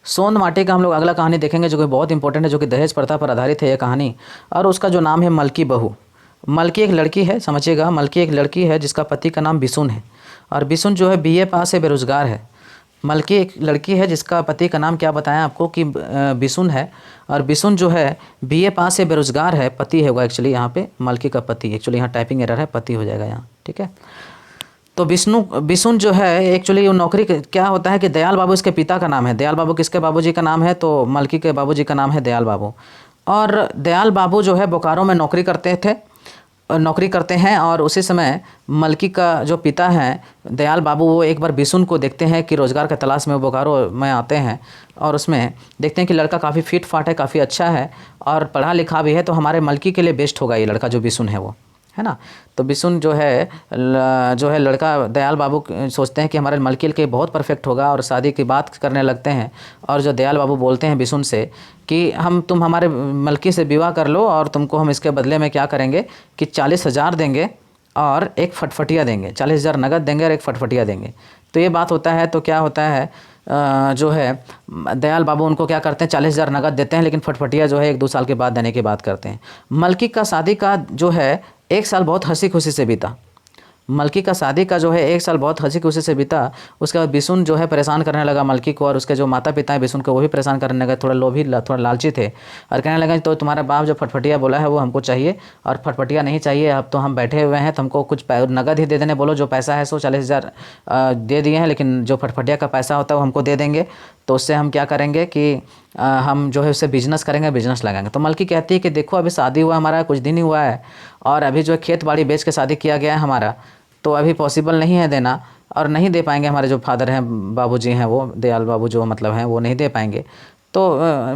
सोन माटी का हम लोग अगला कहानी देखेंगे जो कि बहुत इंपॉर्टेंट है, जो कि दहेज प्रथा पर आधारित है ये कहानी। और उसका जो नाम है मलकी बहू। मलकी एक लड़की है, समझिएगा, मलकी एक लड़की है जिसका पति का नाम बिसुन है। और बिसुन जो है बीए पास है, बेरोजगार है। मलकी एक लड़की है जिसका पति का नाम क्या बताया आपको कि बिसुन है। और बिसुन जो है बीए पास है, बेरोजगार है, पति होगा एक्चुअली यहाँ पे मलकी का पति। एक्चुअली यहाँ टाइपिंग एरर है, पति हो जाएगा यहाँ, ठीक है। तो बिसुन जो है एक्चुअली वो नौकरी क्या होता है कि दयाल बाबू इसके पिता का नाम है। दयाल बाबू किसके बाबूजी का नाम है? तो मलकी के बाबूजी का नाम है दयाल बाबू। और दयाल बाबू जो है बोकारो में नौकरी करते हैं। और उसी समय मलकी का जो पिता हैं दयाल बाबू, वो एक बार बिसुन को देखते हैं कि रोज़गार के तलाश में वो बोकारो में आते हैं। और उसमें देखते हैं कि लड़का काफ़ी फिट फाट है, काफ़ी अच्छा है और पढ़ा लिखा भी है, तो हमारे मलकी के लिए बेस्ट होगा ये लड़का जो बिसुन है वो, है ना। तो बिसुन जो है लड़का दयाल बाबू सोचते हैं कि हमारे मलकी के बहुत परफेक्ट होगा और शादी की बात करने लगते हैं। और जो दयाल बाबू बोलते हैं बिसुन से कि तुम हमारे मलकी से विवाह कर लो और तुमको हम इसके बदले में क्या करेंगे कि 40,000 देंगे और एक फटफटिया देंगे। 40,000 नगद देंगे और एक फटफटिया देंगे। तो ये बात होता है। तो क्या होता है जो है दयाल बाबू उनको क्या करते हैं 40,000 नगद देते हैं, लेकिन फटफटिया जो है 1-2 साल के बाद देने की बात करते हैं। मलकी का शादी का जो है 1 साल बहुत हंसी खुशी से बीता। मलकी का शादी का जो है 1 साल बहुत हंसी खुशी से बीता। उसके बाद बिसुन जो है परेशान करने लगा मलकी को, और उसके जो माता पिता हैं बिसुन को वो भी परेशान करने लगे। थोड़ा लोभी, थोड़ा लालची थे और कहने लगे तो तुम्हारा बाप जो फटफटिया बोला है वो हमको चाहिए और फटफटिया नहीं चाहिए। अब तो हम बैठे हुए हैं, तो हमको कुछ नगद ही दे देने बोलो। जो पैसा है सो 40,000 दे दिए हैं, लेकिन जो फटफटिया का पैसा होता है वो हमको दे देंगे। तो उससे हम क्या करेंगे कि हम जो है उससे बिजनेस करेंगे, बिजनेस लगाएंगे। तो मलकी कहती है कि देखो अभी शादी हुआ हमारा कुछ दिन ही हुआ है और अभी जो है खेत बाड़ी बेच के शादी किया गया है हमारा, तो अभी पॉसिबल नहीं है देना और नहीं दे पाएंगे। हमारे जो फादर हैं, बाबूजी हैं, वो दयाल बाबू जो मतलब हैं वो नहीं दे पाएंगे। तो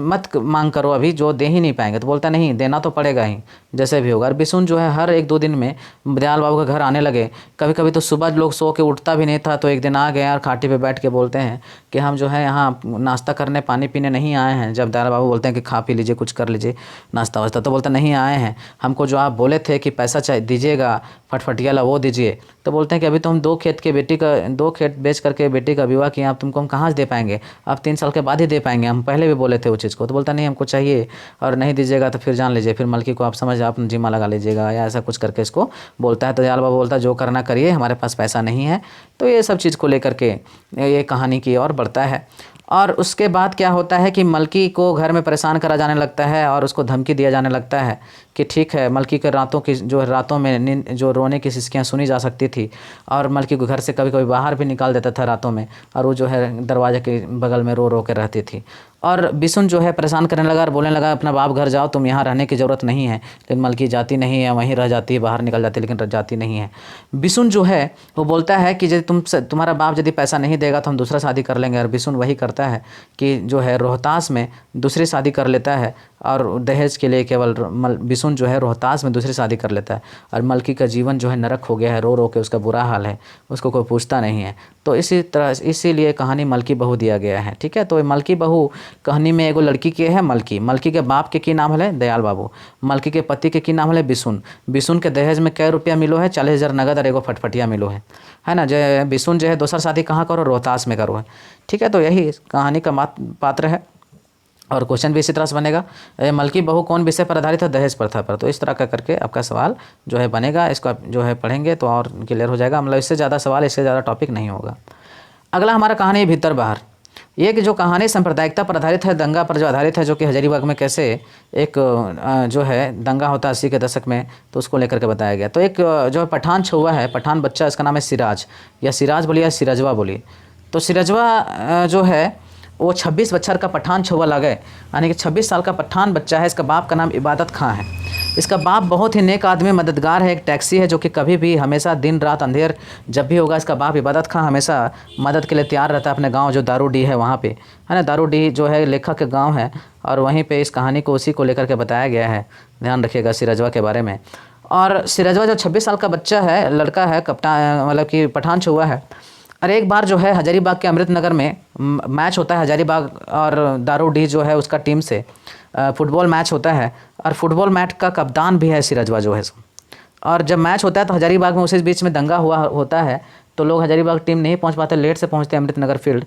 मत मांग करो अभी, जो दे ही नहीं पाएंगे। तो बोलता नहीं, देना तो पड़ेगा ही जैसे भी होगा। और बिसुन जो है हर 1-2 दिन में दयाल बाबू के घर आने लगे। कभी कभी तो सुबह लोग सो के उठता भी नहीं था, तो एक दिन आ गए और खाटी पे बैठ के बोलते हैं कि हम जो है यहाँ नाश्ता करने पानी पीने नहीं आए हैं। जब दयाल बाबू बोलते हैं कि खा पी लीजिए, कुछ कर लीजिए नाश्ता वास्ता, तो बोलते नहीं आए हैं, हमको जो आप बोले थे कि पैसा चाहिए दीजिएगा फटफटिया ला वो दीजिए। तो बोलते हैं कि अभी तो हम 2 खेत बेच करके बेटी का विवाह किया, अब तुमको हम कहाँ से दे पाएंगे, अब 3 साल के बाद ही दे पाएंगे, हम पहले भी बोले थे वो चीज़ को। तो बोलता नहीं हमको चाहिए और नहीं दीजिएगा तो फिर जान लीजिए, फिर मलकी को आप जिम्मा लगा लीजिएगा या ऐसा कुछ करके इसको बोलता है। तो दयाल बाबू बोलता है जो करना करिए, हमारे पास पैसा नहीं है। तो ये सब चीज़ को लेकर के ये कहानी की ओर बढ़ता है। और उसके बाद क्या होता है कि मलकी को घर में परेशान करा जाने लगता है और उसको धमकी दिया जाने लगता है कि ठीक है, मलकी के रातों में जो रोने की सिसकियाँ सुनी जा सकती थी और मलकी को घर से कभी कभी बाहर भी निकाल देता था रातों में, और वो जो है दरवाजे के बगल में रो रो के रहती थी। और बिसुन जो है परेशान करने लगा और बोलने लगा अपना बाप घर जाओ, तुम यहाँ रहने की ज़रूरत नहीं है। लेकिन मलकी जाती नहीं है, वहीं रह जाती है, बाहर निकल जाती है, लेकिन जाती नहीं है। बिसुन जो है वो बोलता है कि यदि तुम्हारा बाप यदि पैसा नहीं देगा तो हम दूसरा शादी कर लेंगे। और बिसुन वही करता है कि जो है रोहतास में दूसरी शादी कर लेता है और दहेज के लिए केवल बिसुन जो है रोहतास में दूसरी शादी कर लेता है। और मलकी का जीवन जो है नरक हो गया है, रो रो के उसका बुरा हाल है, उसको कोई पूछता नहीं है। तो इसीलिए कहानी मलकी बहू दिया गया है, ठीक है। तो मलकी बहू कहानी में एगो लड़की के है मलकी के बाप के की नाम है दयाल बाबू, मलकी के पति के की नाम है बिसुन के दहेज में कै रुपया मिलो है? 40,000 नगद और एगो फटफटिया मिलो है ना। जो बिसुन जो है दूसरा शादी कहाँ करो? रोहतास में करो है, ठीक है। तो यही कहानी का पात्र है और क्वेश्चन भी इसी तरह से बनेगा। मलकी बहू कौन विषय पर आधारित है? दहेज प्रथा पर। तो इस तरह का करके आपका सवाल जो है बनेगा। इसको आप जो है पढ़ेंगे तो और क्लियर हो जाएगा। मतलब इससे ज़्यादा सवाल, इससे ज़्यादा टॉपिक नहीं होगा। अगला हमारा कहानी भीतर बाहर। ये कि जो कहानी सांप्रदायिकता पर आधारित है, दंगा पर जो आधारित है, जो कि हजारीबाग में कैसे एक जो है दंगा होता है 80 के दशक में, तो उसको लेकर के बताया गया। तो एक जो है पठान छुआ है, पठान बच्चा, इसका नाम है सिराज, या सिराज बोलिए या सिरजवा बोलिए। तो सिरजवा जो है वो 26 बच्चर का पठान छुआ लगे, यानी कि 26 साल का पठान बच्चा है। इसका बाप का नाम इबादत खां है। इसका बाप बहुत ही नेक आदमी, मददगार है, एक टैक्सी है जो कि कभी भी हमेशा दिन रात अंधेर जब भी होगा, इसका बाप इबादत खां हमेशा मदद के लिए तैयार रहता है। अपने गांव जो दारूडीह है वहाँ पे, है ना, दारूडीह जो है लेखक के गांव है और वहीं पे इस कहानी को उसी को लेकर के बताया गया है। ध्यान रखिएगा सिरजवा के बारे में। और सिरजवा जो 26 साल का बच्चा है, लड़का है, कप्तान मतलब कि पठान छुआ है। और एक बार जो है हजारीबाग के अमृत नगर में मैच होता है, हजारीबाग और दारूडीह जो है उसका टीम से फुटबॉल मैच होता है। और फुटबॉल मैच का कप्तान भी है सिरजवा जो है। और जब मैच होता है तो हजारीबाग में उसी बीच में दंगा होता है, तो लोग हजारीबाग टीम नहीं पहुंच पाते, लेट से पहुंचते अमृत नगर फील्ड।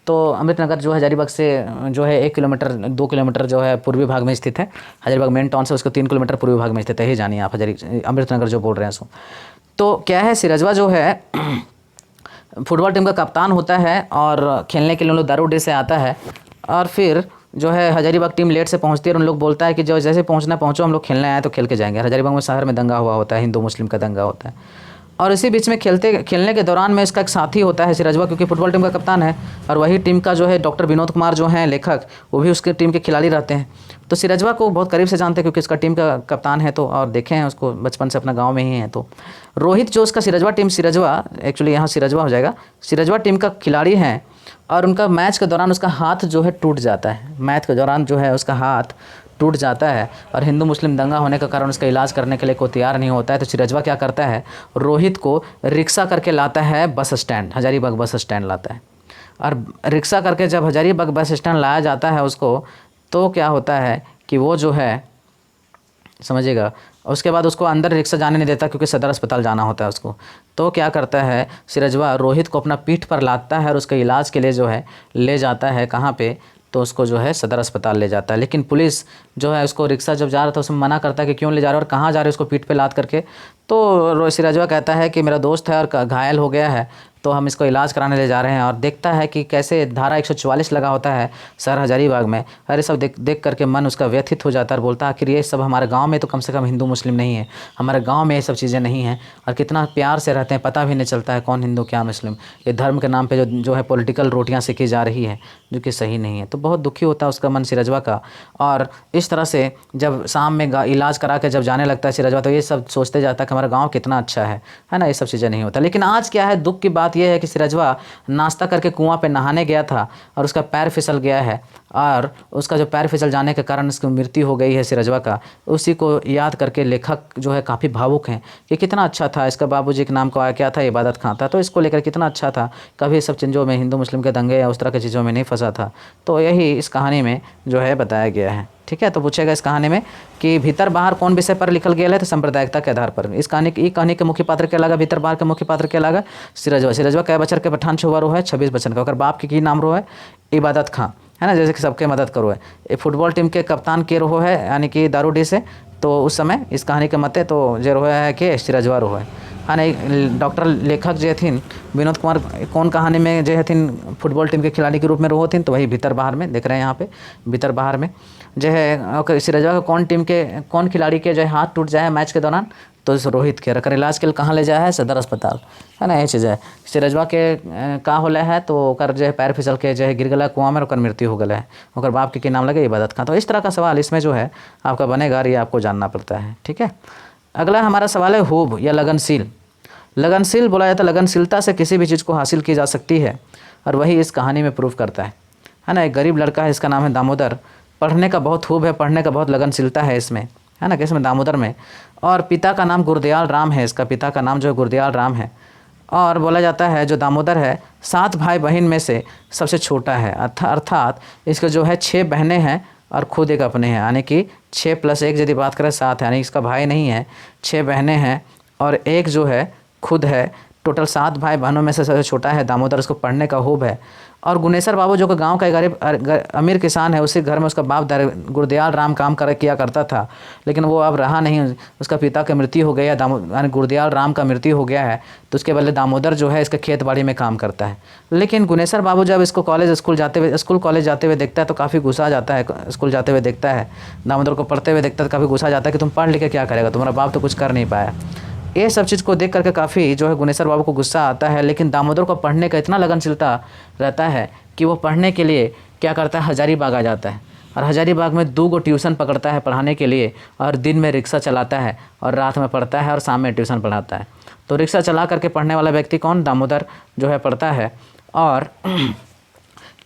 तो अमृतनगर जो है हजारीबाग से जो है 1 किलोमीटर 2 किलोमीटर जो है पूर्वी भाग में स्थित है। हजारीबाग मेन टाउन से उसको 3 किलोमीटर पूर्वी भाग में स्थित है, ही जानिए आप अमृतनगर जो बोल रहे हैं सो। तो क्या है, सिरजवा जो है फुटबॉल टीम का कप्तान होता है और खेलने के लिए उन लोग दारूडे से आता है। और फिर जो है हजारीबाग टीम लेट से पहुंचती है और उन लोग बोलता है कि जो जैसे पहुंचो, हम लोग खेलने आए तो खेल के जाएंगे। हजारीबाग में शहर में दंगा हुआ होता है, हिंदू मुस्लिम का दंगा होता है। और इसी बीच में खेलने के दौरान में इसका एक साथी होता है सिरजवा, क्योंकि फुटबॉल टीम का कप्तान है और वही टीम का जो है डॉक्टर विनोद कुमार जो हैं लेखक, वो भी उसके टीम के खिलाड़ी रहते हैं। तो सिरजवा को बहुत करीब से जानते हैं क्योंकि इसका टीम का कप्तान है, तो और देखे हैं उसको बचपन से, अपना गाँव में ही है। तो रोहित जो उसका सिरजवा एक्चुअली यहाँ सिरजवा हो जाएगा, सिरजवा टीम का खिलाड़ी हैं। और उनका मैच के दौरान उसका हाथ जो है टूट जाता है, मैच के दौरान जो है उसका हाथ टूट जाता है और हिंदू मुस्लिम दंगा होने के कारण उसका इलाज करने के लिए कोई तैयार नहीं होता है। तो सिरजवा क्या करता है, रोहित को रिक्शा करके लाता है bus stand, Hazaribagh bus stand लाता है। और रिक्शा करके जब हजारीबाग बस स्टैंड लाया जाता है उसको, तो क्या होता है कि वो जो है समझिएगा, उसके बाद उसको अंदर रिक्शा जाने नहीं देता क्योंकि सदर अस्पताल जाना होता है उसको। तो क्या करता है सिरजवा, रोहित को अपना पीठ पर लादता है और उसके इलाज के लिए जो है ले जाता है कहाँ पे, तो उसको जो है सदर अस्पताल ले जाता है। लेकिन पुलिस जो है उसको रिक्शा जब जा रहा था उसमें मना करता है कि क्यों ले जा रहे हो और कहाँ जा रहे हो उसको पीठ पे लाद करके। तो सिरजवा कहता है कि मेरा दोस्त है और घायल हो गया है, तो हम इसको इलाज कराने ले जा रहे हैं। और देखता है कि कैसे धारा 144 लगा होता है शहर हजारीबाग में। अरे सब देख करके मन उसका व्यथित हो जाता है और बोलता है आखिर ये सब हमारे गांव में तो कम से कम हिंदू मुस्लिम नहीं है, हमारे गांव में ये सब चीज़ें नहीं हैं और कितना प्यार से रहते हैं, पता भी नहीं चलता है कौन हिंदू क्या मुस्लिम। ये धर्म के नाम पे जो है पॉलिटिकल रोटियां सेकी जा रही है जो कि सही नहीं है। तो बहुत दुखी होता है उसका मन सिरजवा का। और इस तरह से जब शाम में इलाज करा के जब जाने लगता है सिरजवा, तो ये सब सोचते जाता है कि हमारा गाँव कितना अच्छा है ना, ये सब चीज़ें नहीं होता। लेकिन आज क्या है, दुख की बात यह है कि सिरजवा नाश्ता करके कुआं पे नहाने गया था और उसका पैर फिसल गया है और उसका जो पैर फिसल जाने के कारण उसकी मृत्यु हो गई है सिरजवा का। उसी को याद करके लेखक जो है काफ़ी भावुक हैं कि कितना अच्छा था, इसका बाबूजी के नाम को आया क्या था, इबादत खां था, तो इसको लेकर कितना अच्छा था, कभी सब चीज़ों में हिंदू मुस्लिम के दंगे या उस तरह की चीज़ों में नहीं फंसा था। तो यही इस कहानी में जो है बताया गया है। ठीक है, तो पूछेगा इस कहानी में कि भीतर बाहर कौन विषय पर लिखल गया है, तो सांप्रदायिकता के आधार पर। इस कहानी के मुख्य पात्र के लगा, भीतर बाहर के मुख्य पात्र के लगा सिरजवा कै बचर के पठान छुआ रो है 26 बचन का, और बाप की नाम रो है इबादत खां, है ना, जैसे कि सबके मदद करो है। ये फुटबॉल टीम के कप्तान के रहो है यानी कि दारूडी से। तो उस समय इस कहानी के मते तो जे रहो है कि सिरजवा रहो है नहीं। डॉक्टर लेखक जो थीन विनोद कुमार कौन कहानी में जो हथिन फुटबॉल टीम के खिलाड़ी के रूप में रहो थीन, तो वही भीतर बाहर में देख रहे हैं यहाँ पे, भीतर बाहर में जो है सिरजवा का कौन खिलाड़ी के जो है हाथ टूट जाए मैच के दौरान, तो इस रोहित के रकर इलाज के लिए कहाँ ले जाया है, सदर अस्पताल, है ना, ये चीज़ है। सिरजवा के का होला है तो ओकर जो है पैर फिसल के जो है गिर गला कुआं में, ओकर मृत्यु हो गया है। ओकर बाप के नाम लगे इबादत खां। तो इस तरह का सवाल इसमें जो है आपका बनेगा, ये आपको जानना पड़ता है। ठीक है, अगला हमारा सवाल है हुब या लगनशील। लगनशील बोला जाता है, लगनशीलता से किसी भी चीज़ को हासिल की जा सकती है और वही इस कहानी में प्रूव करता है ना। एक गरीब लड़का है, इसका नाम है दामोदर, पढ़ने का बहुत खूब है, पढ़ने का बहुत लगनशीलता है इसमें, है ना, किसमें, दामोदर में। और पिता का नाम गुरदयाल राम है, इसका पिता का नाम जो है गुरदयाल राम है। और बोला जाता है जो दामोदर है 7 भाई बहन में से सबसे छोटा है, अर्थात इसके जो है 6 बहनें हैं और खुद एक अपने हैं, यानी कि 6 + 1 यदि बात करें 7 है, यानी इसका भाई नहीं है, 6 बहनें हैं और एक जो है खुद है। टोटल 7 भाई बहनों में से सबसे छोटा है दामोदर, उसको पढ़ने का खूब है। और गुनेसर बाबू जो कि गांव का गरीब अमीर किसान है, उसी घर में उसका बाप गुरदयाल राम काम किया करता था, लेकिन वो अब रहा नहीं, उसका पिता की मृत्यु हो गई है, यानी गुरदयाल राम का मृत्यु हो गया है। तो उसके बदले दामोदर जो है इसके खेत बाड़ी में काम करता है। लेकिन गुनेसर बाबू जब इसको स्कूल कॉलेज जाते हुए देखता है तो काफ़ी गुस्सा जाता है, स्कूल जाते हुए देखता है दामोदर को पढ़ते हुए देखता है तो काफ़ी गुस्सा जाता है कि तुम पढ़ लिख के क्या करेगा, तुम्हारा बाप तो कुछ कर नहीं पाया। ये सब चीज़ को देख करके काफ़ी जो है गुनेसर बाबू को गुस्सा आता है। लेकिन दामोदर को पढ़ने का इतना लगनशीलता रहता है कि वो पढ़ने के लिए क्या करता है, हजारीबाग आ जाता है और हजारीबाग में 2 गो ट्यूशन पकड़ता है पढ़ाने के लिए, और दिन में रिक्शा चलाता है और रात में पढ़ता है और शाम में ट्यूशन पढ़ाता है। तो रिक्शा चला करके पढ़ने वाला व्यक्ति कौन, दामोदर जो है पढ़ता है। और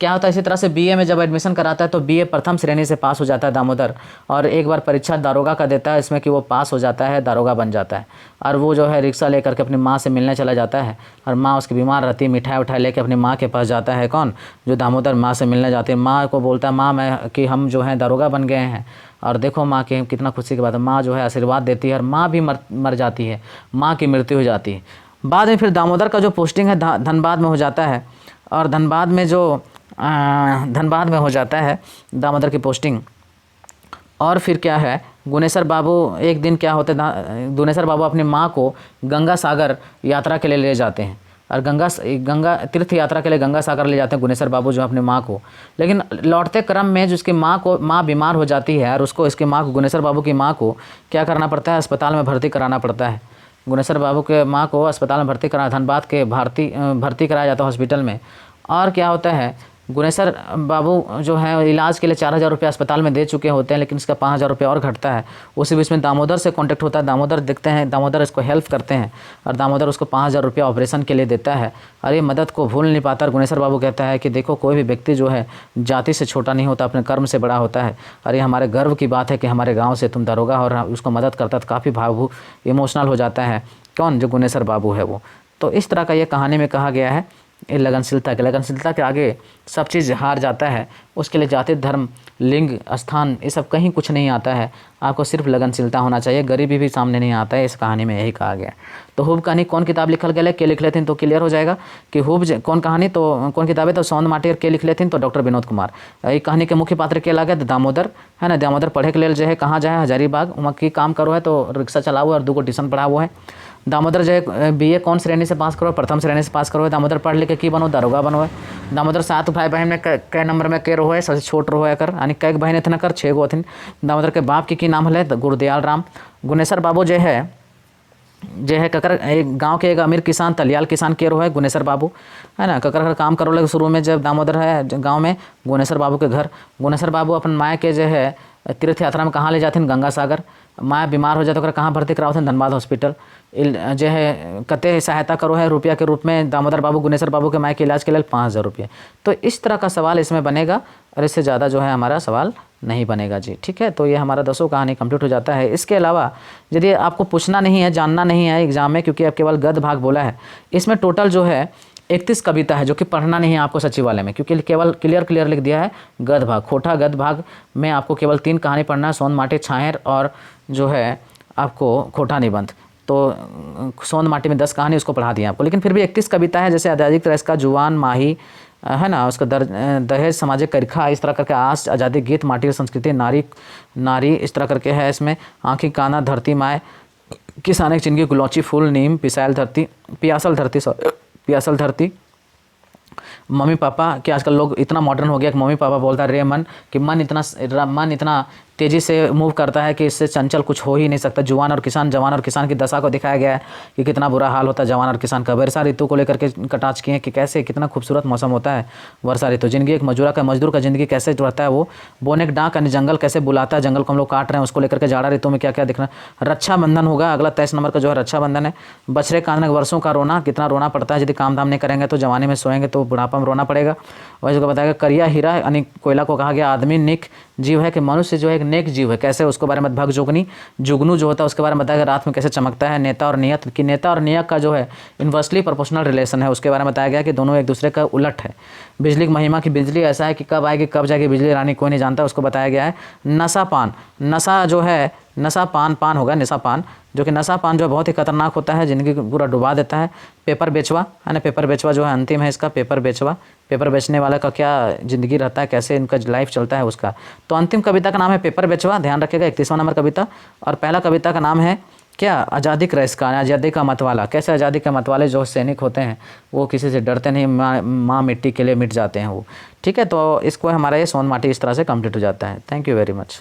क्या होता है, इसी तरह से बीए में जब एडमिशन कराता है तो बीए प्रथम श्रेणी से पास हो जाता है दामोदर, और एक बार परीक्षा दारोगा का देता है, इसमें कि वो पास हो जाता है, दारोगा बन जाता है। और वो जो है रिक्शा लेकर के अपनी माँ से मिलने चला जाता है और माँ उसकी बीमार रहती है, मिठाई उठाई लेके अपनी माँ के पास जाता है, कौन, जो दामोदर माँ से मिलने जाती है। माँ को बोलता है माँ मैं कि हम जो है दारोगा बन गए हैं, और देखो माँ के कितना खुशी की बात है। माँ जो है आशीर्वाद देती है और माँ भी मर जाती है, माँ की मृत्यु हो जाती है। बाद में फिर दामोदर का जो पोस्टिंग है धनबाद में हो जाता है, और धनबाद में जो धनबाद में हो जाता है दामोदर की पोस्टिंग। और फिर क्या है, गुनेसर बाबू एक दिन क्या होता है, गुनेसर बाबू अपनी माँ को गंगा सागर यात्रा के लिए ले जाते हैं और गंगा तीर्थ यात्रा के लिए गंगा सागर ले जाते हैं गुनेसर बाबू जो अपनी माँ को। लेकिन लौटते क्रम में जिसकी माँ बीमार हो जाती है और उसको इसकी माँ को, गुनेसर बाबू की माँ को क्या करना पड़ता है, अस्पताल में भर्ती कराना पड़ता है। गुनेसर बाबू के माँ को अस्पताल में धनबाद के भर्ती कराया जाता है हॉस्पिटल में। और क्या होता है, गुनेसर बाबू जो है इलाज के लिए 4,000 रुपये अस्पताल में दे चुके होते हैं, लेकिन इसका 5,000 रुपये और घटता है। उसी बीच में दामोदर से कांटेक्ट होता है, दामोदर देखते हैं, दामोदर इसको हेल्प करते हैं और दामोदर उसको 5,000 रुपये ऑपरेशन के लिए देता है। और ये मदद को भूल नहीं पाता और गुनेसर बाबू कहता है कि देखो, कोई भी व्यक्ति जो है जाति से छोटा नहीं होता, अपने कर्म से बड़ा होता है। और ये हमारे गर्व की बात है कि हमारे गाँव से तुम दरोगा, और उसको मदद करता, तो काफ़ी भावुक इमोशनल हो जाता है कौन, जो गुनेसर बाबू है वो। तो इस तरह का ये कहानी में कहा गया है। लगनशीलता के आगे सब चीज़ हार जाता है। उसके लिए जाति, धर्म, लिंग, स्थान, ये सब कहीं कुछ नहीं आता है। आपको सिर्फ लगनशीलता होना चाहिए, गरीबी भी सामने नहीं आता है। इस कहानी में यही कहा गया। तो हुब कहानी कौन किताब लिखल गया, के लिख लेते हैं तो क्लियर हो जाएगा कि हुब कौन कहानी, तो कौन किताब है, तो सौंद माटी और के लिख लेते हैं तो डॉक्टर विनोद कुमार। ये कहानी के मुख्य पात्र के लगे दामोदर है ना। दामोदर पढ़े के लिए जो है कहाँ जाए, हजारीबाग वहाँ की काम करो है, तो रिक्शा चलाओ और 2 ट्यूशन पढ़ाओ है। दामोदर जो है BA कौन श्रेणी से पास करो, प्रथम श्रेणी से पास करो है। दामोदर पढ़ लिख के की बनो, दरोगा बनो है। दामोदर 7 भाई बहन में कै नंबर में के रहो है, सबसे छोट रहो है कर, यानी कै बहन थे न कर 6 गो थी। दामोदर के बाप की नाम है गुरुदयाल राम। गुनेसर बाबू जो है ककर एक गांव के एक अमीर किसान, तलियाल किसान के रहो है गुनेसर बाबू है ना। ककर काम करो लगे शुरू में जब दामोदर है गांव में गुनेसर बाबू के घर। गुनेसर बाबू अपन माँ के जो है तीर्थ यात्रा में कहाँ ले जाते हैं, गंगा सागर। माँ बीमार हो जाते कहाँ भर्ती कराते हैं, धनबाद हॉस्पिटल। जो है कते सहायता करो है रुपया के रूप में दामोदर बाबू गुनेसर बाबू के माँ के इलाज के लिए 5,000 रुपये। तो इस तरह का सवाल इसमें बनेगा और इससे ज़्यादा जो है हमारा सवाल नहीं बनेगा जी। ठीक है, तो ये हमारा 10 कहानी कंप्लीट हो जाता है। इसके अलावा यदि आपको पूछना नहीं है, जानना नहीं है एग्जाम में, क्योंकि अब केवल गद्य भाग बोला है, इसमें टोटल जो है 31 कविता है जो कि पढ़ना नहीं है आपको सचिवालय में, क्योंकि केवल क्लियर लिख दिया है गद्य भाग। खोटा गद्य भाग में आपको केवल 3 कहानी पढ़ना है, सोन माटी, छाहेर और जो है आपको खोटा निबंध। तो सोन माटी में 10 कहानी उसको पढ़ा दिया आपको, लेकिन फिर भी 31 कविता है, जैसे आज़ादी तरस का जुवान, माही है ना, उसका दहेज, सामाजिक करखा, इस तरह करके आस, आज़ादी, गीत, माटी और संस्कृति, नारी इस तरह करके है इसमें। आँखी काना, धरती माए, किसान एक चिंगी, गुलौची फूल, नीम, पियासल धरती, मम्मी पापा। कि आजकल लोग इतना मॉडर्न हो गया कि मम्मी पापा बोलता है रे मन, कि मन इतना तेज़ी से मूव करता है कि इससे चंचल कुछ हो ही नहीं सकता। जवान और किसान की दशा को दिखाया गया है कि कितना बुरा हाल होता है जवान और किसान का। वर्षा ऋतु को लेकर के कटाक्ष किए कि कैसे कितना खूबसूरत मौसम होता है वर्षा ऋतु। जिंदगी एक मजदूर का ज़िंदगी कैसे रहता है, वो बोने के डाक यानी जंगल कैसे बुलाता है, जंगल को हम लोग काट रहे हैं, उसको लेकर के जाड़ा ऋतु में क्या क्या दिखना। रक्षाबंधन होगा अगला 23 नंबर का जो है रक्षाबंधन है। बछड़े कांदने वर्षों का रोना, कितना रोना पड़ता है, यदि काम धाम नहीं करेंगे तो जवानी में सोएंगे तो बुढ़ापा में रोना पड़ेगा। वैसे को बताएगा करिया हीरा यानी कोयला को कहा गया आदमी नेक जीव है, कि मनुष्य जो है एक नेक जीव है, कैसे उसके बारे में भग जुगनू जो होता है उसके बारे में बताया गया, रात में कैसे चमकता है। नेता और नियत, कि नेता और नियत का जो है इन्वर्सली प्रोपोर्शनल रिलेशन है, उसके बारे में बताया गया कि दोनों एक दूसरे का उलट है। बिजली की महिमा, की बिजली ऐसा है कि कब आएगी कब जाएगी बिजली रानी कोई नहीं जानता, उसको बताया गया है। नशा पान, नशा जो है नशा पान होगा, नशा पान जो कि नशा पान जो है बहुत ही खतरनाक होता है, ज़िंदगी को पूरा डुबा देता है। पेपर बेचवा है ना, पेपर बेचवा जो है अंतिम है इसका, पेपर बेचने वाला का क्या ज़िंदगी रहता है, कैसे इनका लाइफ चलता है उसका। तो अंतिम कविता का नाम है पेपर बेचवा, ध्यान रखिएगा 31वां नंबर कविता। और पहला कविता का नाम है क्या, आज़ादी का रईस का, आज़ादी का मतवाला। कैसे आज़ादी के मतवाले जो सैनिक होते हैं वो किसी से डरते नहीं, माँ मिट्टी के लिए मिट जाते हैं वो। ठीक है, तो इसको हमारा ये सोन माटी इस तरह से कंप्लीट हो जाता है। Thank you very much.